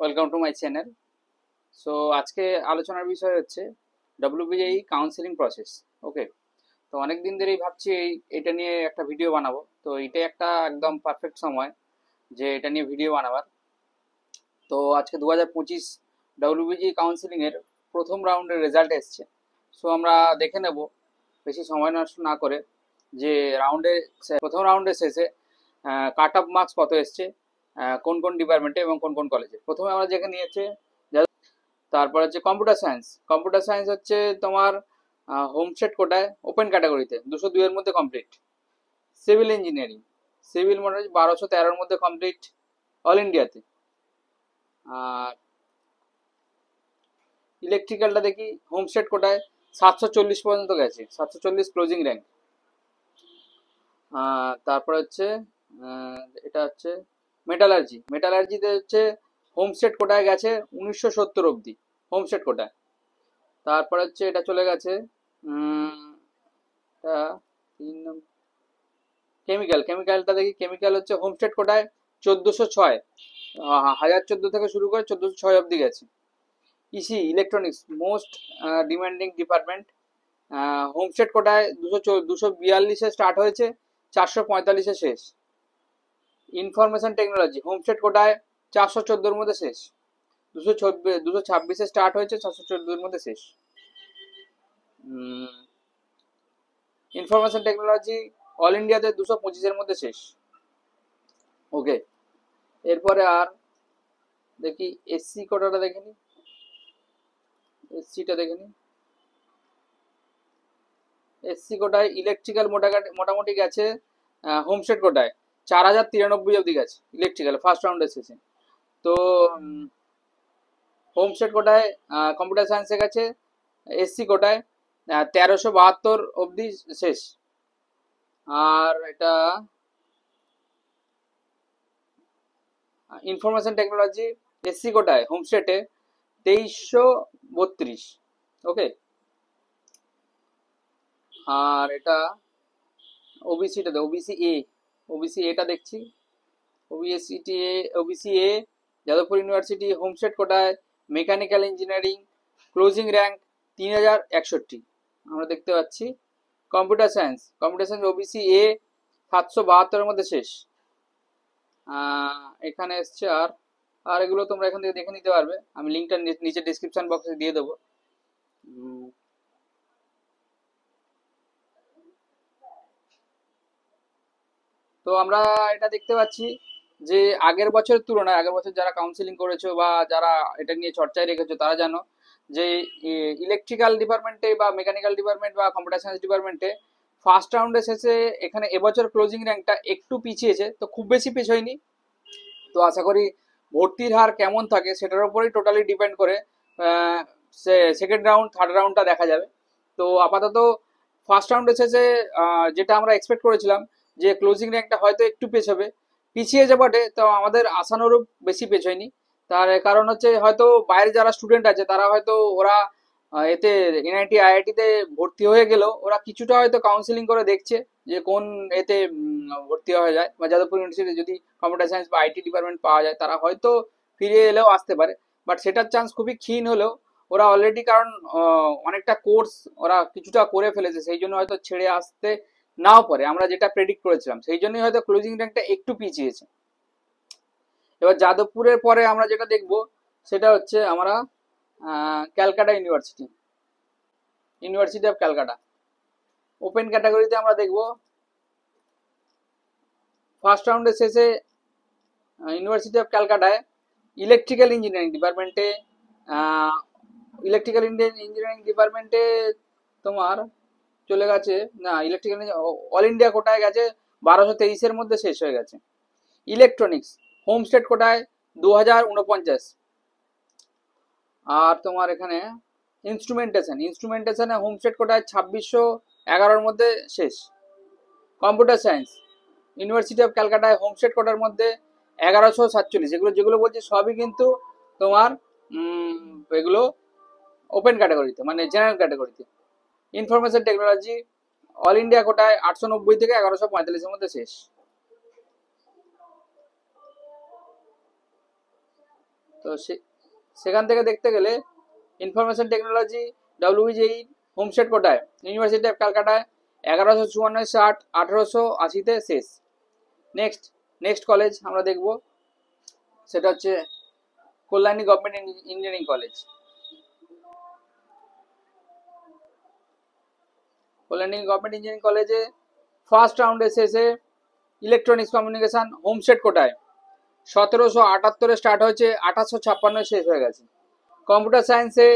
Welcome to my channel. So আজকে আলোচনার বিষয় হচ্ছে ডব্লিউবিজেই কাউন্সেলিং প্রসেস। ওকে, তো অনেক দিন ধরেই ভাবছি এটা নিয়ে একটা ভিডিও বানাবো। তো এটাই একটা একদম পারফেক্ট সময় যে এটা নিয়ে ভিডিও বানাবার। তো আজকে 2025 ডব্লিউবিজি কাউন্সেলিংয়ের প্রথম রাউন্ডের রেজাল্ট এসছে। সো আমরা দেখে নেব বেশি সময় নষ্ট না করে যে প্রথম রাউন্ডের শেষে কাট অফ মার্কস কত এসছে, কোন কোন ডিপার্টমেন্টে এবং কোন কোন কলেজে। প্রথমে আমরা যেখানে নিয়েছে, তারপর হচ্ছে কম্পিউটার সায়েন্স। কম্পিউটার সায়েন্স হচ্ছে তোমার হোমস্টেড কোটায় ওপেন ক্যাটাগরিতে 202 এর মধ্যে কমপ্লিট। সিভিল ইঞ্জিনিয়ারিং, সিভিল মনে হয় 1213 মধ্যে কমপ্লিট অল ইন্ডিয়াতে। আর ইলেকট্রিক্যালটা দেখি হোমস্টেড কোটায় 740 পর্যন্ত গেছে, 740 ক্লোজিং র্যাঙ্ক। তারপর হচ্ছে এটা হচ্ছে মেটালার্জি। মেটালার্জিতে হচ্ছে হোমস্টেড কোটায় গেছে 1970 অবধি হোমস্টেড কোটায়। তারপর হচ্ছে এটা চলে গেছে কেমিক্যাল। কেমিক্যালটা দেখি, কেমিক্যাল হচ্ছে হোমস্টেড কোটায় 1406, 1014 থেকে শুরু করে 1406 অবধি গেছে। EC electronics most demanding department, homestead কোটায় 242-এ স্টার্ট হয়েছে, 445-এ শেষ। ইনফরমেশন টেকনোলজি হোমস্টেড কোটায় 414-এর মধ্যে শেষ, 226-এ স্টার্ট হয়েছে, 414-এর মধ্যে শেষ। ইনফরমেশন টেকনোলজি অল ইন্ডিয়াতে 225-এর মধ্যে শেষ। ওকে, এরপরে আর দেখি এসসি কোটাটা দেখে নি, এসসিটা দেখে নি। এসসি কোটায় ইলেকট্রিক্যাল মোটামুটি গেছে হোমস্টেড কোটায় 4093 অবধি গেছে ইলেকট্রিক্যাল ফার্স্ট রাউন্ডের শেষে। তো হোমস্টেড কোটায় কম্পিউটার সায়েন্সে গেছে, এসসি কোটায় 1372 অবধি শেষ। আর এটা ইনফরমেশন টেকনোলজি এসসি কোটায় হোমস্টেটে 2332। ওকে, আর এটা ওবিসিটা ওবিসি এ, ওবিসি এটা দেখছি। OBC A Jadavpur university homestead কোটায় মেকানিক্যাল ইঞ্জিনিয়ারিং ক্লোজিং র্যাঙ্ক 3061 আমরা দেখতে পাচ্ছি। কম্পিউটার সায়েন্স ওবিসি এ 772-এর মধ্যে শেষ। এখানে এসছে আর এগুলো তোমরা এখান থেকে দেখে নিতে পারবে, আমি লিঙ্কটা নিচে ডিসক্রিপশন বক্সে দিয়ে দেবো। তো আমরা এটা দেখতে পাচ্ছি যে আগের বছরের তুলনায়, আগের বছর যারা কাউন্সিলিং করেছো বা যারা এটা নিয়ে চর্চায় রেখেছো তারা জানো যে ইলেকট্রিক্যাল ডিপার্টমেন্টে বা মেকানিক্যাল ডিপার্টমেন্ট বা কম্পিউটার সায়েন্স ডিপার্টমেন্টে ফার্স্ট রাউন্ডে শেষে এখানে এবছর ক্লোজিং র্যাঙ্কটা একটু পিছিয়েছে, তো খুব বেশি পিছোয়নি। তো আশা করি ভর্তির হার কেমন থাকে সেটার উপরেই টোটালি ডিপেন্ড করে সেকেন্ড রাউন্ড থার্ড রাউন্ডটা দেখা যাবে। তো আপাতত ফার্স্ট রাউন্ডে শেষে যেটা আমরা এক্সপেক্ট করেছিলাম যে ক্লোজিং র্যাঙ্কটা হয়তো একটু পিছিয়েছে বটে, তো আমাদের আশানুরূপ বেশি পেছোয়নি। তার কারণ হচ্ছে হয়তো বাইরে যারা স্টুডেন্ট আছে তারা হয়তো ওরা এতে এনআইটি আইআইটিতে ভর্তি হয়ে গেলেও ওরা কিছুটা হয়তো কাউন্সিলিং করে দেখছে যে কোন এতে ভর্তি হয়ে যায়, বা যাদবপুর ইউনিভার্সিটি যদি কম্পিউটার সায়েন্স বা আইটি ডিপার্টমেন্ট পাওয়া যায় তারা হয়তো ফিরে এলেও আসতে পারে। বাট সেটার চান্স খুবই ক্ষীণ হলেও ওরা অলরেডি, কারণ অনেকটা কোর্স ওরা কিছুটা করে ফেলেছে, সেই জন্য হয়তো ছেড়ে আসতে নাও পারে, আমরা যেটা প্রেডিক্ট করেছিলাম সেই জন্যই হয়তো ক্লোজিং র্যাঙ্কটা একটু পিছিয়েছে। এবার যাদবপুরের পরে আমরা যেটা দেখব সেটা হচ্ছে আমরা Calcutta university of Calcutta open ক্যাটাগরিতে আমরা দেখব ফার্স্ট রাউন্ডের শেষে ইউনিভার্সিটি অফ ক্যালকাটায় ইলেকট্রিক্যাল ইঞ্জিনিয়ারিং ডিপার্টমেন্টে তোমার চলে গেছে, না ইলেকট্রিক্যাল অল ইন্ডিয়া কোটায় গেছে 1223-এর মধ্যে শেষ হয়ে গেছে। ইলেকট্রনিক্স হোমস্টেড কোটায় 2049। আর তোমার এখানে ইনস্ট্রুমেন্টেশনে হোমস্টেড কোটায় 2611-এর মধ্যে শেষ। কম্পিউটার সায়েন্স ইউনিভার্সিটি অফ ক্যালকাটায় হোমস্টেড কোটার মধ্যে 1147। যেগুলো বলছি সবই কিন্তু তোমার এগুলো ওপেন ক্যাটাগরিতে, মানে জেনারেল ক্যাটাগরিতে। ইনফরমেশন টেকনোলজি অল ইন্ডিয়া কোটায় 890 থেকে 1145-এর মধ্যে শেষ। তো সেখান থেকে দেখতে গেলে ইনফরমেশন টেকনোলজি WBJEE হোমস্টেড কোটায় ইউনিভার্সিটি অফ ক্যালকাটায় 1154 1880-তে শেষ। নেক্সট কলেজ আমরা দেখব, সেটা হচ্ছে Kalyani government engineering college. Kalyani government engineering কলেজে ফার্স্ট রাউন্ডে শেষে ইলেকট্রনিক্স কমিউনিকেশন হোমস্টেড কোটায় 1778 স্টার্ট হয়েছে, 1856 শেষ হয়ে গেছে। কম্পিউটার সায়েন্সে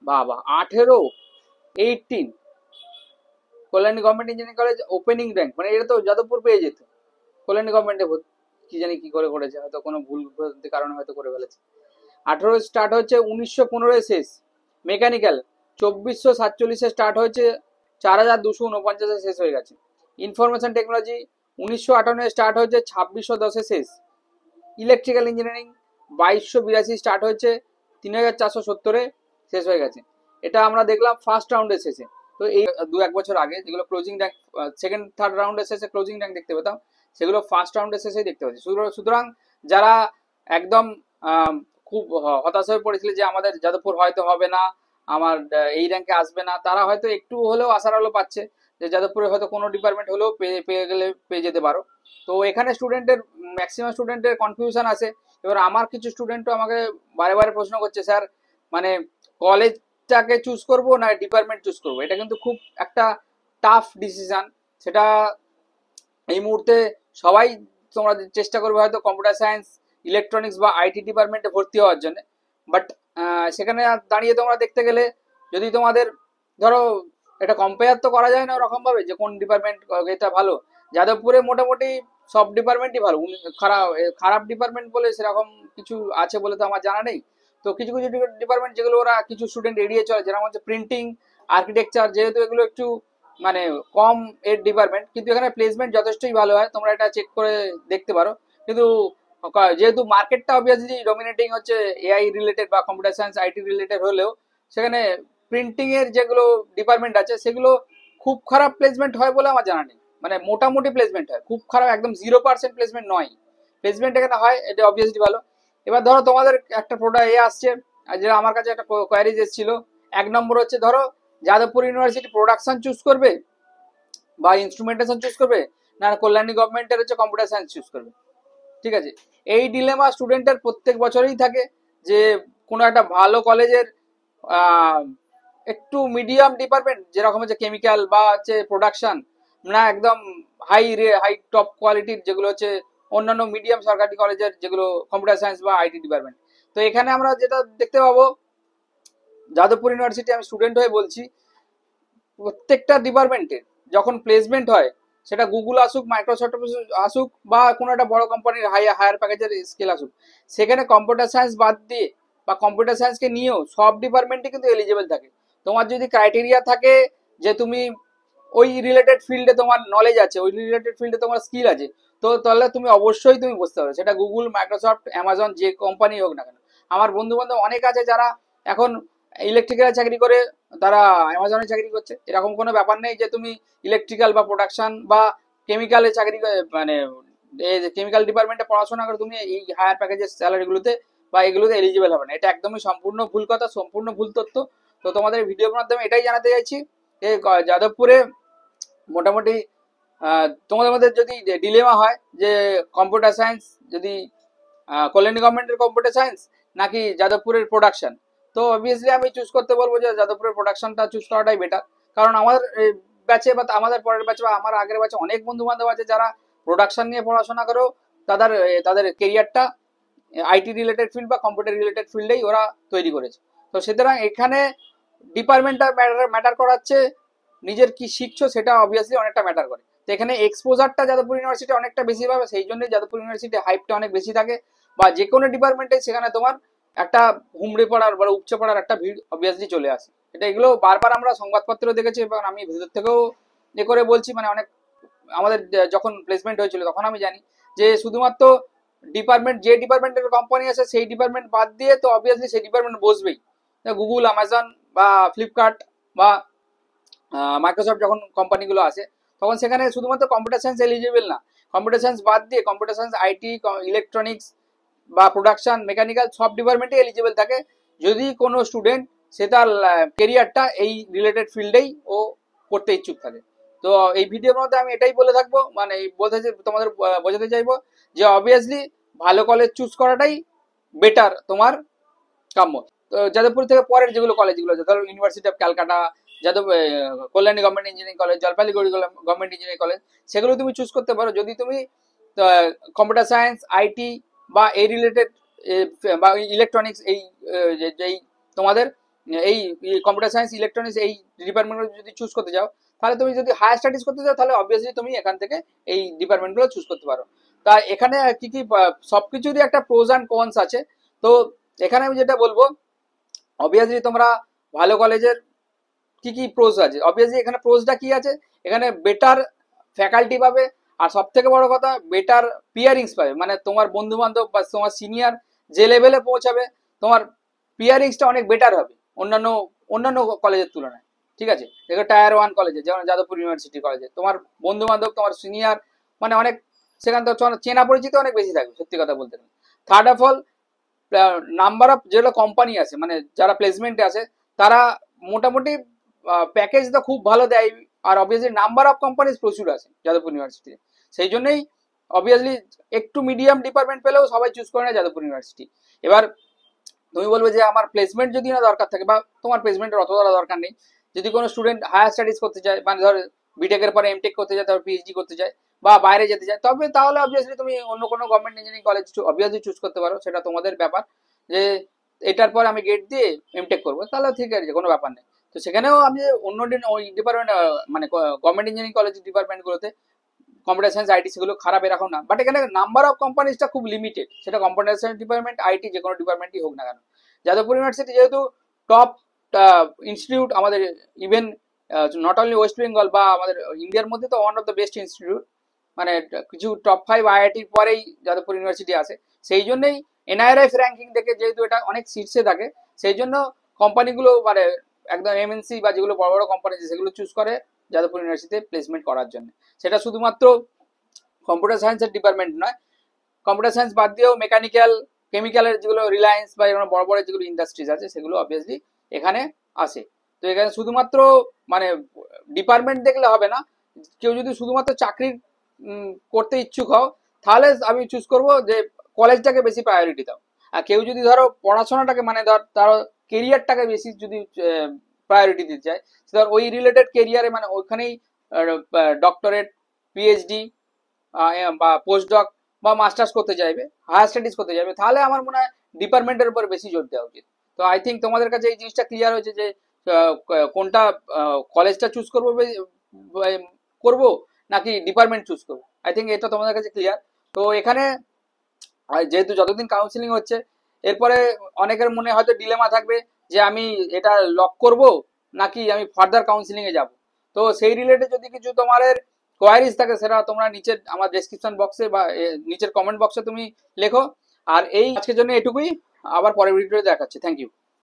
বাবা 18 Kalyani government engineering college opening rank, মানে এটা তো যাদবপুর পেয়ে যেত, কল্যাণী গভর্নমেন্টে কি জানি কি করে করেছে, হয়তো কোনো ভুল কারণে হয়তো করে ফেলেছে। 18 স্টার্ট হচ্ছে, 1915 শেষ। মেকানিক্যাল 2447 স্টার্ট হয়েছে, 4249 শেষ হয়ে গেছে। ইনফরমেশন টেকনোলজি 1958 স্টার্ট হয়েছে, 2610 শেষ। ইলেকট্রিক্যাল ইঞ্জিনিয়ারিং 2282 স্টার্ট হয়েছে, 3470 শেষ হয়ে গেছে। এটা আমরা দেখলাম ফার্স্ট রাউন্ডের শেষে। তো এই 2-1 বছর আগে যেগুলো ক্লোজিং র্যাঙ্ক, সেকেন্ড থার্ড রাউন্ডের শেষে ক্লোজিং র্যাঙ্ক দেখতে পেতাম, সেগুলো ফার্স্ট রাউন্ডের শেষেই দেখতে পাচ্ছি। সুতরাং যারা একদম খুব হতাশ হয়ে পড়েছিল যে আমাদের যাদবপুর হয়তো হবে না, আমার এই র্যাঙ্কে আসবে না, তারা হয়তো একটু হলেও আশার আলো পাচ্ছে যে যাদবপুরে হয়তো কোনো ডিপার্টমেন্ট হলেও পেয়ে যেতে পারো। তো এখানে ম্যাক্সিমাম স্টুডেন্টের কনফিউশন আছে। এবার আমার কিছু স্টুডেন্টও আমাকে বারে বারে প্রশ্ন করছে, স্যার মানে কলেজটাকে চুজ করব না ডিপার্টমেন্ট চুজ করব। এটা কিন্তু খুব একটা টাফ ডিসিশন। সেটা এই মুহূর্তে সবাই তোমরা চেষ্টা করবে হয়তো কম্পিউটার সায়েন্স, ইলেকট্রনিক্স বা IT ডিপার্টমেন্টে ভর্তি হওয়ার জন্য। বাট সেখানে দাঁড়িয়ে তোমরা দেখতে গেলে যদি তোমাদের ধরো এটা কম্পেয়ার তো করা যায় না ওরকম ভাবে যে কোন ডিপার্টমেন্ট এটা ভালো। যাদবপুরে মোটামুটি সব ডিপার্টমেন্টই ভালো, খারাপ ডিপার্টমেন্ট বলে সেরকম কিছু আছে বলে তো আমার জানা নেই। তো কিছু কিছু ডিপার্টমেন্ট যেগুলো ওরা কিছু স্টুডেন্ট এড়িয়ে চলে, যেরকম হচ্ছে প্রিন্টিং, আর্কিটেকচার, যেহেতু এগুলো একটু মানে কম এর ডিপার্টমেন্ট, কিন্তু এখানে প্লেসমেন্ট যথেষ্টই ভালো হয়, তোমরা এটা চেক করে দেখতে পারো। কিন্তু যেহেতু মার্কেটটা অবভিয়াসলি ডমিনেটিং হচ্ছে AI রিলেটেড বা কম্পিউটার সায়েন্স IT রিলেটেড হলেও, সেখানে প্রিন্টিং এর যেগুলো ডিপার্টমেন্ট আছে সেগুলো খুব খারাপ প্লেসমেন্ট হয় বলে আমার জানা নেই। মানে মোটামুটি প্লেসমেন্ট হয়, খুব খারাপ একদম 0% প্লেসমেন্ট নয়, প্লেসমেন্ট এখানে হয়, এটা অবভিয়াসলি ভালো। এবার ধরো তোমাদের একটা প্রোডাক্ট আসছে, যেটা আমার কাছে একটা কোয়ারিজ এসেছিল। 1 নম্বর হচ্ছে ধরো যাদবপুর ইউনিভার্সিটি প্রোডাকশন চুজ করবে বা ইনস্ট্রুমেন্টেশন চুজ করবে, না কল্যাণী গভর্নমেন্টের হচ্ছে কম্পিউটার সায়েন্স চুজ করবে। ঠিক আছে, এই ডিলেমা স্টুডেন্টের প্রত্যেক বছরই থাকে যে কোনো একটা ভালো কলেজের একটু মিডিয়াম ডিপার্টমেন্ট যেরকম হচ্ছে কেমিক্যাল বা হচ্ছে প্রোডাকশন, না একদম হাই টপ কোয়ালিটির যেগুলো হচ্ছে অন্যান্য মিডিয়াম সরকারি কলেজের যেগুলো কম্পিউটার সায়েন্স বা IT ডিপার্টমেন্ট। তো এখানে আমরা যেটা দেখতে পাবো, যাদবপুর ইউনিভার্সিটি, আমি স্টুডেন্ট হয়ে বলছি, প্রত্যেকটা ডিপার্টমেন্টের যখন প্লেসমেন্ট হয়, সেটা গুগল আসুক, মাইক্রোসফট আসুক বা কোনো একটা বড় কোম্পানির হায়ার প্যাকেজের স্কেল আসুক, সেখানে কম্পিউটার সায়েন্স বাদ দিয়ে বা কম্পিউটার সায়েন্সকে নিয়েও সব ডিপার্টমেন্টই কিন্তু এলিজিবল থাকে। তোমার যদি ক্রাইটেরিয়া থাকে যে তুমি ওই রিলেটেড ফিল্ডে তোমার নলেজ আছে, ওই রিলেটেড ফিল্ডে তোমার স্কিল আছে, তো তাহলে তুমি অবশ্যই তুমি বুঝতে পারো, সেটা গুগল, মাইক্রোসফট, অ্যামাজন, যে কোম্পানি হোক না কেন। আমার বন্ধু বান্ধব অনেক আছে যারা এখন ইলেকট্রিক্যাল চাকরি করে তারা অ্যামাজনে চাকরি করছে। এরকম কোনো ব্যাপার নেই যে তুমি ইলেকট্রিক্যাল বা প্রোডাকশন বা কেমিক্যালে চাকরি, মানে কেমিক্যাল ডিপার্টমেন্টে পড়াশোনা করে তুমি এই হায়ার প্যাকেজের স্যালারিগুলোতে বা এগুলোতে এলিজিবল হবে না। এটা একদমই সম্পূর্ণ ভুল কথা, সম্পূর্ণ ভুল তথ্য। তো তোমাদের ভিডিওর মাধ্যমে এটাই জানাতে চাইছি যে যাদবপুরে মোটামুটি তোমাদের মধ্যে যদি ডিলেমা হয় যে কম্পিউটার সায়েন্স, যদি কল্যাণী গভর্নমেন্টের কম্পিউটার সায়েন্স নাকি যাদবপুরের প্রোডাকশন, তো অবভিয়াসলি আমি চুজ করতে বলবো যে যাদবপুরের প্রোডাকশনটা চুজ করাটাই বেটার। কারণ আমাদের ব্যাচে বা আমাদের পরের ব্যাচে বা আমার আগের ব্যাচে অনেক বন্ধু বান্ধব আছে যারা প্রোডাকশন নিয়ে পড়াশোনা করেও তাদের কেরিয়ারটা IT রিলেটেড ফিল্ড বা কম্পিউটার রিলেটেড ফিল্ডেই ওরা তৈরি করেছে। তো সুতরাং এখানে ডিপার্টমেন্টটা ম্যাটার করাচ্ছে, নিজের কি শিখছো সেটা অবভিয়াসলি অনেকটা ম্যাটার করে। তো এখানে এক্সপোজারটা যাদবপুর ইউনিভার্সিটি অনেকটা বেশি পাবে, সেই জন্যই যাদবপুর ইউনিভার্সিটি হাইপটা অনেক বেশি থাকে। বা যে কোনো ডিপার্টমেন্টে সেখানে তোমার একটা হুমড়ে পড়ার বা উপচে পড়ার একটা ভিড় অবভিয়াসলি চলে আসে। এটা এগুলো বারবার আমরা সংবাদপত্র দেখেছি এবং আমি ভেতর থেকেও এ করে বলছি, মানে অনেক আমাদের যখন প্লেসমেন্ট হয়েছিল তখন আমি জানি যে শুধুমাত্র ডিপার্টমেন্ট, যে ডিপার্টমেন্টের কোম্পানি আছে সেই ডিপার্টমেন্ট বাদ দিয়ে তো অবভিয়াসলি সেই ডিপার্টমেন্ট বসবেই। গুগল, অ্যামাজন বা ফ্লিপকার্ট বা মাইক্রোসফট যখন কোম্পানিগুলো আসে, তখন সেখানে শুধুমাত্র কম্পিউটার সায়েন্স এলিজিবল না, কম্পিউটার সায়েন্স বাদ দিয়ে কম্পিউটার সায়েন্স, IT, ইলেকট্রনিক্স, বা প্রোডাকশন, মেকানিক্যাল সব ডিপার্টমেন্টে এলিজিবল থাকে যদি কোনো স্টুডেন্ট সে তার কেরিয়ারটা এই রিলেটেড ফিল্ডেই ও করতে ইচ্ছুক থাকে। তো এই ভিডিওর মধ্যে আমি এটাই বলে থাকবো, মানে বলতে তোমাদের বোঝাতে চাইবো যে অবভিয়াসলি ভালো কলেজ চুজ করাটাই বেটার তোমার কাম্য। তো যাদবপুর থেকে পরের যেগুলো কলেজগুলো আছে, ধরো university of Calcutta, Kalyani government engineering college, Jalpaiguri government engineering college, সেগুলো তুমি চুজ করতে পারো যদি তুমি কম্পিউটার সায়েন্স, আইটি বা এই রিলেটেড বা ইলেকট্রনিক্স, এই যেই তোমাদের এই কম্পিউটার সায়েন্স, ইলেকট্রনিক্স এই ডিপার্টমেন্টগুলো যদি চুজ করতে যাও, তাহলে তুমি যদি হায়ার স্টাডিজ করতে চাও তাহলে অবভিয়াসলি তুমি এখান থেকে এই ডিপার্টমেন্টগুলো চুজ করতে পারো। তা এখানে কি কি সবকিছুরই একটা প্রোজ অ্যান্ড কনস আছে। তো এখানে আমি যেটা বলবো, অবভিয়াসলি তোমরা ভালো কলেজের কি কি প্রোজ আছে, অবভিয়াসলি এখানে প্রোজটা কি আছে, এখানে বেটার ফ্যাকাল্টি পাবে, আর সব থেকে বড় কথা বেটার পিয়ারিংস পাবে, মানে তোমার বন্ধু বান্ধব বা তোমার সিনিয়র যে লেভেলে পৌঁছাবে তোমার পিয়ারিংসটা অনেক বেটার হবে অন্যান্য অন্যান্য কলেজের তুলনায়। ঠিক আছে, দেখো টায়ার 1 কলেজে যেমন যাদবপুর ইউনিভার্সিটি কলেজে তোমার বন্ধু বান্ধব, তোমার সিনিয়র, মানে অনেক সেখানে তো চেনা পরিচিত অনেক বেশি থাকবে সত্যি কথা বলতে গেলে। Third of all, number of যেগুলো কোম্পানি আছে, মানে যারা প্লেসমেন্টে আছে তারা মোটামুটি প্যাকেজ তো খুব ভালো দেয়, আর অবভিয়াসলি নাম্বার অফ কোম্পানিজ প্রচুর আছে যাদবপুর ইউনিভার্সিটি। সেই জন্যই অবভিয়াসলি একটু মিডিয়াম ডিপার্টমেন্ট পেলেও সবাই চুজ করে না যাদবপুর ইউনিভার্সিটি। এবার তুমি বলবে যে আমার প্লেসমেন্ট যদি না দরকার থাকে বা তোমার প্লেসমেন্টের অতটা দরকার নেই, যদি কোনো স্টুডেন্ট হায়ার স্টাডিজ করতে চায়, মানে ধর বিটেকের পরে এমটেক করতে চায়, তারপর পিএইচডি করতে চায় বা বাইরে যেতে চায়, তবে তাহলে অবভিয়াসলি তুমি অন্য কোনো government engineering college obviously choose করতে পারো, সেটা তোমাদের ব্যাপার। যে এটার পর আমি গেট দিয়ে এমটেক করবো, তাহলে ঠিক আছে, কোনো ব্যাপার নেই। তো সেখানেও আমি অন্য ওই ডিপার্টমেন্ট, মানে গভর্নমেন্ট ইঞ্জিনিয়ারিং কলেজ ডিপার্টমেন্টগুলোতে কম্পিউটার সায়েন্স, আইটি সেগুলো খারাপ এরকম না, বাট এখানে নাম্বার অফ কোম্পানিজটা খুব লিমিটেড, সেটা কম্পিউটার সায়েন্স ডিপার্টমেন্ট, আইটি যে কোনো ডিপার্টমেন্টই হোক না কেন। যাদবপুর ইউনিভার্সিটি যেহেতু টপ ইনস্টিটিউট আমাদের, even not only West Bengal বা আমাদের ইন্ডিয়ার মধ্যে তো one of the best institute, মানে কিছু টপ 5 আইআইটির পরেই যাদবপুর ইউনিভার্সিটি আছে। সেই জন্যই এনআইআরএফ র্যাঙ্কিং দেখে যেহেতু এটা অনেক শীর্ষে থাকে, সেই জন্য কোম্পানিগুলো মানে একদম এমএনসি বা যেগুলো বড় বড় কোম্পানি আছে সেগুলো চুজ করে যাদবপুর ইউনিভার্সিটিতে প্লেসমেন্ট করার জন্য। সেটা শুধুমাত্র কম্পিউটার সায়েন্সের ডিপার্টমেন্ট নয়, কম্পিউটার সায়েন্স বাদ দিয়েও মেকানিক্যাল, কেমিক্যালের যেগুলো রিলায়েন্স বা এরকম বড় বড় যেগুলো ইন্ডাস্ট্রিজ আছে সেগুলো অবভিয়াসলি এখানে আসে। তো এখানে শুধুমাত্র মানে ডিপার্টমেন্ট দেখলে হবে না, কেউ যদি শুধুমাত্র চাকরি করতে ইচ্ছুক হও তাহলে আমি চুজ করব যে কলেজটাকে বেশি প্রায়োরিটি দাও। আর কেউ যদি ধরো পড়াশোনাটাকে, মানে ধর কেরিয়ারটাকে বেশি যদি প্রায়োরিটি দিতে চায়, ধর ওই রিলেটেড কেরিয়ারে, মানে ওইখানেই ডক্টরেট, পিএইচডি বা পোস্টডক বা মাস্টার্স করতে চাইবে, হায়ার স্টাডিজ করতে চাইবে, তাহলে আমার মনে হয় ডিপার্টমেন্টের উপর বেশি জোর দেওয়া উচিত। তো আই থিঙ্ক তোমাদের কাছে এই জিনিসটা ক্লিয়ার হয়েছে যে কোনটা কলেজটা চুজ করবো করবো নাকি ডিপার্টমেন্ট চুজ করবো। আই থিঙ্ক এটা তোমাদের কাছে ক্লিয়ার। তো এখানে যেহেতু যতদিন কাউন্সিলিং হচ্ছে, এরপরে অনেকের মনে হয়তো ডিলেমা থাকবে যে আমি এটা লক করব নাকি আমি ফার্দার কাউন্সিলিং এ যাব। তো সেই রিলেটেড যদি কিছু তোমাদের কোয়ারিজ থাকে সেটা তোমরা নিচের আমার ডেসক্রিপশন বক্সে বা নিচের কমেন্ট বক্সে তুমি লেখো। আর এই আজকের জন্য এটুকুই, আবার পরের ভিডিওতে দেখাচ্ছি। Thank you.